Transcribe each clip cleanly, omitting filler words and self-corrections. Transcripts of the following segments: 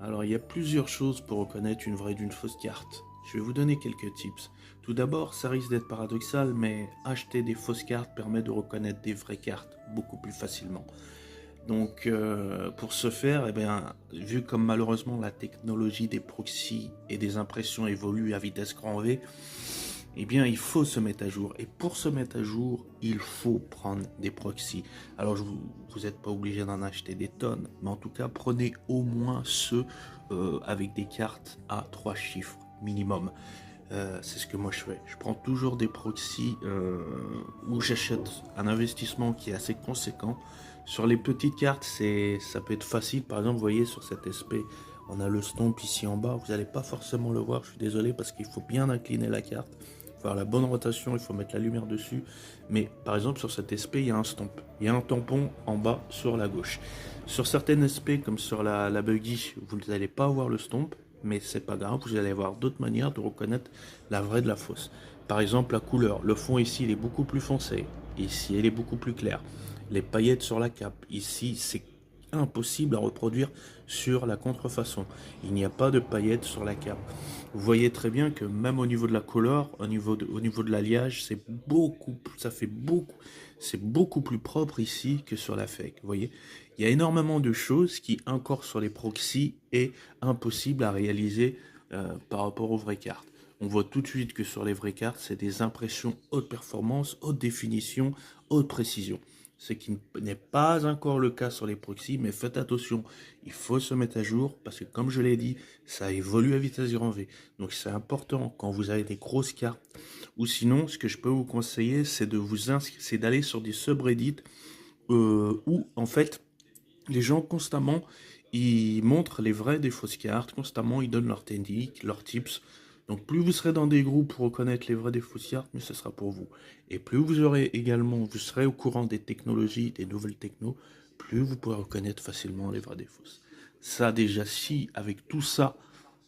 Alors, il y a plusieurs choses pour reconnaître une vraie d'une fausse carte. Je vais vous donner quelques tips. Tout d'abord, ça risque d'être paradoxal, mais acheter des fausses cartes permet de reconnaître des vraies cartes beaucoup plus facilement. Donc, pour ce faire, eh bien, vu comme malheureusement la technologie des proxys et des impressions évolue à vitesse grand V, eh bien, il faut se mettre à jour. Et pour se mettre à jour, il faut prendre des proxys. Alors, vous n'êtes pas obligé d'en acheter des tonnes, mais en tout cas, prenez au moins ceux avec des cartes à 3 chiffres minimum. C'est ce que moi je fais. Je prends toujours des proxys où j'achète un investissement qui est assez conséquent. Sur les petites cartes, ça peut être facile. Par exemple, vous voyez sur cet SP, on a le stomp ici en bas. Vous n'allez pas forcément le voir. Je suis désolé parce qu'il faut bien incliner la carte. Il faut faire la bonne rotation. Il faut mettre la lumière dessus. Mais par exemple, sur cet SP, il y a un stomp. Il y a un tampon en bas sur la gauche. Sur certaines SP, comme sur la buggy, vous n'allez pas voir le stomp. Mais c'est pas grave, vous allez avoir d'autres manières de reconnaître la vraie de la fausse. Par exemple, la couleur. Le fond ici, il est beaucoup plus foncé. Ici, il est beaucoup plus clair. Les paillettes sur la cape. Ici, c'est impossible à reproduire sur la contrefaçon. Il n'y a pas de paillettes sur la cape. Vous voyez très bien que même au niveau de la couleur, au niveau de l'alliage, c'est beaucoup plus propre ici que sur la fake. Vous voyez, il y a énormément de choses qui, encore sur les proxys, est impossible à réaliser par rapport aux vraies cartes. On voit tout de suite que sur les vraies cartes, c'est des impressions haute performance, haute définition, haute précision. Ce qui n'est pas encore le cas sur les proxys, mais faites attention, il faut se mettre à jour parce que comme je l'ai dit, ça évolue à vitesse grand V. Donc c'est important quand vous avez des grosses cartes. Ou sinon, ce que je peux vous conseiller, c'est d'aller sur des subreddits où en fait les gens constamment ils montrent les vraies des fausses cartes, constamment ils donnent leurs techniques, leurs tips. Donc plus vous serez dans des groupes pour reconnaître les vraies des fausses cartes, mieux ce sera pour vous. Et plus vous serez au courant des technologies, des nouvelles technos, plus vous pourrez reconnaître facilement les vraies des fausses. Ça déjà, si avec tout ça,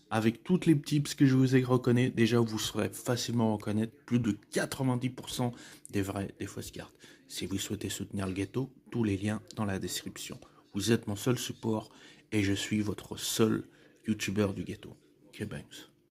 avec toutes les tips que je vous ai reconnaît, déjà vous saurez facilement reconnaître plus de 90% des vraies des fausses cartes. Si vous souhaitez soutenir le ghetto, tous les liens dans la description. Vous êtes mon seul support et je suis votre seul youtubeur du ghetto. K-Banks.